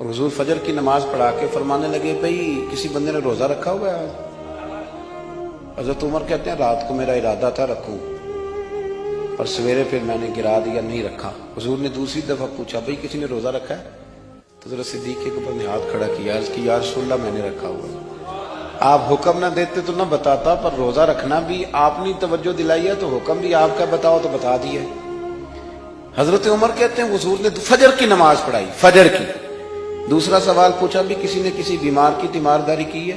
اور حضور فجر کی نماز پڑھا کے فرمانے لگے بھئی کسی بندے نے روزہ رکھا ہوا ہے؟ حضرت عمر کہتے ہیں رات کو میرا ارادہ تھا رکھوں، اور سویرے پھر میں نے گرا دیا، نہیں رکھا۔ حضور نے دوسری دفعہ پوچھا بھئی کسی نے روزہ رکھا ہے؟ تو حضرت صدیق کے اوپر نے ہاتھ کھڑا کیا، عرض کی یا رسول اللہ میں نے رکھا ہوا۔ آپ حکم نہ دیتے تو نہ بتاتا، پر روزہ رکھنا بھی آپ نے توجہ دلائی ہے تو حکم بھی آپ کا بتاؤ تو بتا دیا۔ حضرت عمر کہتے ہیں حضور نے فجر کی نماز پڑھائی، فجر کی۔ دوسرا سوال پوچھا بھی کسی نے کسی بیمار کی تیمارداری کی ہے؟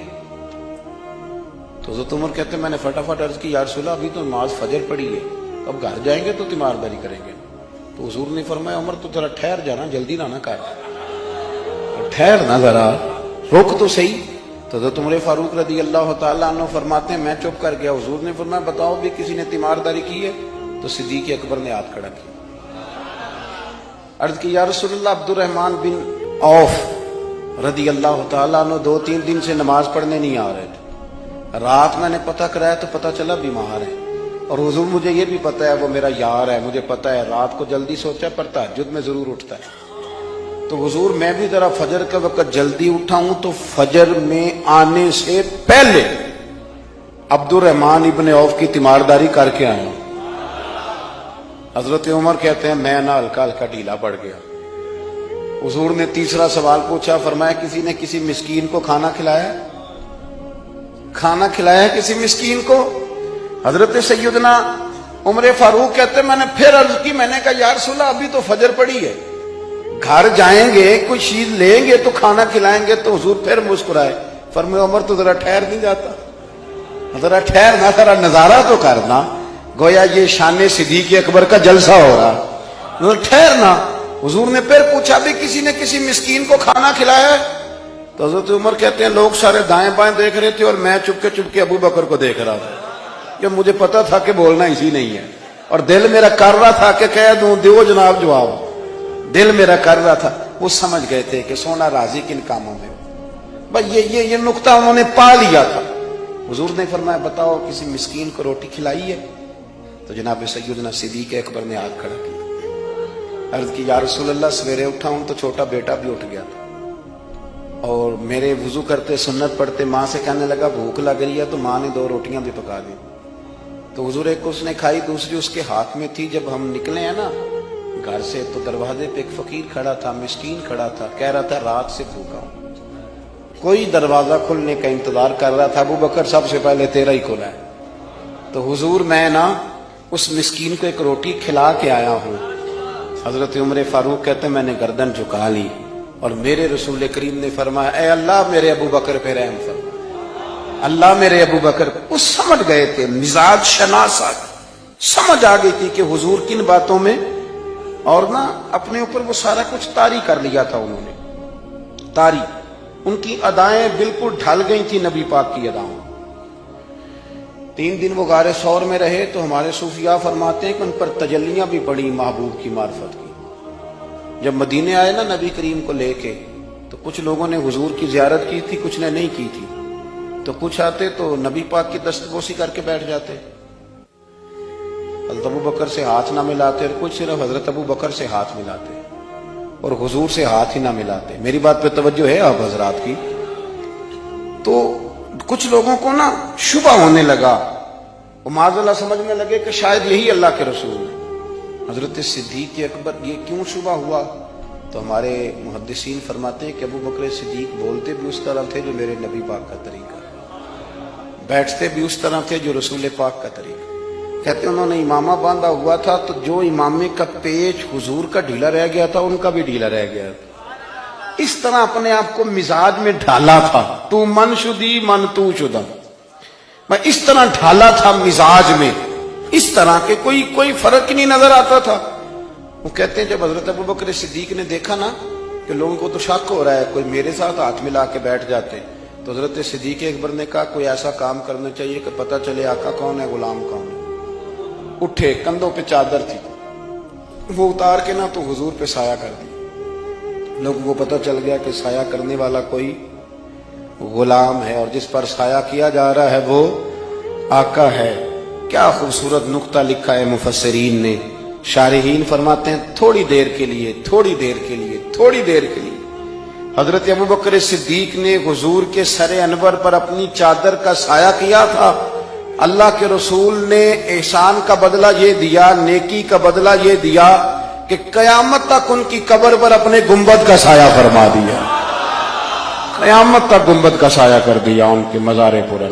تو حضرت عمر کہتے ہیں میں نے فٹافٹ عرض کی یا رسول اللہ ابھی تو نماز فجر پڑھی ہے، اب گھر جائیں گے تو تیمارداری کریں گے۔ تو حضور نے فرمایا عمر تو ذرا ٹھہر جانا، جلدی نہ کر، ٹھہر نہ ذرا، رک تو صحیح۔ تو حضرت عمر فاروق رضی اللہ تعالیٰ عنہ فرماتے ہیں میں چپ کر گیا۔ حضور نے فرمایا بتاؤ بھی کسی نے تیمارداری کی ہے؟ تو صدیق اکبر نے ہاتھ کھڑا کیا، عرض کی یا رسول اللہ عبد الرحمن بن عوف رضی اللہ تعالیٰ عنہ 2-3 دن سے نماز پڑھنے نہیں آ رہے تھے، رات میں نے پتہ کرایا تو پتہ چلا بیمار ہے، اور حضور مجھے یہ بھی پتہ ہے وہ میرا یار ہے، مجھے پتہ ہے رات کو جلدی سوتا ہے پر تہجد میں ضرور اٹھتا ہے۔ تو حضور میں بھی ذرا فجر کے وقت جلدی اٹھا ہوں تو فجر میں آنے سے پہلے عبد الرحمن ابن عوف کی تیمارداری کر کے آیا ہوں۔ حضرت عمر کہتے ہیں میں نہ ہلکا ہلکا ڈھیلا پڑ گیا۔ حضور نے تیسرا سوال پوچھا، فرمایا کسی نے کسی مسکین کو کھانا کھلایا ہے؟ کھانا کھلایا ہے کسی مسکین کو؟ حضرت سیدنا عمر فاروق کہتے ہیں میں نے پھر عرض کی، میں نے کہا یا رسول اللہ ابھی تو فجر پڑی ہے، گھر جائیں گے کوئی چیز لیں گے تو کھانا کھلائیں گے۔ تو حضور پھر مسکرائے، فرمایا عمر تو ذرا ٹھہر نہیں جاتا، ذرا ٹھہر نہ، ذرا نظارہ تو کرنا، گویا یہ شان صدیق اکبر کا جلسہ ہو رہا، ٹھہرنا۔ حضور نے پھر پوچھا بھی کسی نے کسی مسکین کو کھانا کھلایا ہے؟ تو حضرت عمر کہتے ہیں لوگ سارے دائیں بائیں دیکھ رہے تھے اور میں چپ کے ابو بکر کو دیکھ رہا تھا، کہ مجھے پتا تھا کہ بولنا اسی نہیں ہے، اور دل میرا کر رہا تھا کہ کہہ دوں دیو جناب جواب، دل میرا کر رہا تھا۔ وہ سمجھ گئے تھے کہ سونا راضی کن کاموں میں، بس یہ نقطہ انہوں نے پا لیا تھا۔ حضور نے فرمایا بتاؤ کسی مسکین کو روٹی کھلائی ہے؟ تو جناب سیدنا صدیق اکبر نے ہاتھ کھڑا کیا، عرض کی یا رسول اللہ سویرے اٹھا ہوں تو چھوٹا بیٹا بھی اٹھ گیا تھا، اور میرے وضو کرتے سنت پڑھتے ماں سے کہنے لگا بھوک لگ رہی ہے، تو ماں نے 2 روٹیاں بھی پکا دی۔ تو حضور ایک اس نے کھائی، دوسری اس کے ہاتھ میں تھی۔ جب ہم نکلے ہیں نا گھر سے تو دروازے پہ ایک فقیر کھڑا تھا، مسکین کھڑا تھا، کہہ رہا تھا رات سے بھوکا ہوں، کوئی دروازہ کھلنے کا انتظار کر رہا تھا، ابو بکر سب سے پہلے تیرا ہی کھلا ہے۔ تو حضور میں نا اس مسکین کو ایک روٹی کھلا کے آیا ہوں۔ حضرت عمر فاروق کہتے ہیں میں نے گردن جھکا لی، اور میرے رسول کریم نے فرمایا اے اللہ میرے ابو بکر پہ رحم فرما، اللہ میرے ابو بکر۔ وہ سمجھ گئے تھے، مزاج شناسا سمجھ آ گئی تھی کہ حضور کن باتوں میں، اور نا اپنے اوپر وہ سارا کچھ طاری کر لیا تھا انہوں نے، طاری۔ ان کی ادائیں بالکل ڈھل گئی تھی نبی پاک کی ادائیں۔ 3 دن وہ غار ثور میں رہے تو ہمارے صوفیاء فرماتے ہیں کہ ان پر تجلیاں بھی پڑی محبوب کی معرفت کی۔ جب مدینے آئے نا نبی کریم کو لے کے، تو کچھ لوگوں نے حضور کی زیارت کی تھی، کچھ نے نہیں کی تھی، تو کچھ آتے تو نبی پاک کی دستبوسی کر کے بیٹھ جاتے، حضرت ابو بکر سے ہاتھ نہ ملاتے، اور کچھ صرف حضرت ابو بکر سے ہاتھ ملاتے اور حضور سے ہاتھ ہی نہ ملاتے۔ میری بات پہ توجہ ہے آپ حضرات کی؟ تو کچھ لوگوں کو نا شبہ ہونے لگا، وہ معاذ اللہ سمجھنے لگے کہ شاید یہی اللہ کے رسول ہیں۔ حضرت صدیق اکبر یہ کیوں شبہ ہوا؟ تو ہمارے محدثین فرماتے ہیں کہ ابو بکر صدیق بولتے بھی اس طرح تھے جو میرے نبی پاک کا طریقہ، بیٹھتے بھی اس طرح تھے جو رسول پاک کا طریقہ۔ کہتے ہیں انہوں نے امامہ باندھا ہوا تھا تو جو امامے کا پیچ حضور کا ڈھیلا رہ گیا تھا ان کا بھی ڈھیلا رہ گیا تھا۔ اس طرح اپنے آپ کو مزاج میں ڈھالا تھا، تو من شدی من تو شدہ، میں اس طرح ڈھالا تھا مزاج میں، اس طرح کہ کوئی فرق ہی نہیں نظر آتا تھا۔ وہ کہتے ہیں جب حضرت ابو بکر صدیق نے دیکھا نا کہ لوگوں کو تو شک ہو رہا ہے، کوئی میرے ساتھ ہاتھ ملا کے بیٹھ جاتے، تو حضرت صدیق اکبر نے کہا کوئی ایسا کام کرنا چاہیے کہ پتہ چلے آقا کون ہے غلام کون ہے۔ اٹھے، کندھوں پہ چادر تھی، وہ اتار کے نا تو حضور پہ سایہ کر دی، لوگوں کو پتہ چل گیا کہ سایہ کرنے والا کوئی غلام ہے، اور جس پر سایہ کیا جا رہا ہے وہ آقا ہے۔ کیا خوبصورت نقطہ لکھا ہے مفسرین نے، شارحین فرماتے ہیں تھوڑی دیر کے لیے حضرت ابو بکر صدیق نے حضور کے سر انور پر اپنی چادر کا سایہ کیا تھا. اللہ کے رسول نے احسان کا بدلہ یہ دیا، نیکی کا بدلہ یہ دیا کہ قیامت تک ان کی قبر پر اپنے گنبد کا سایہ فرما دیا. قیامت تک گنبد کا سایہ کر دیا ان کے مزار پر.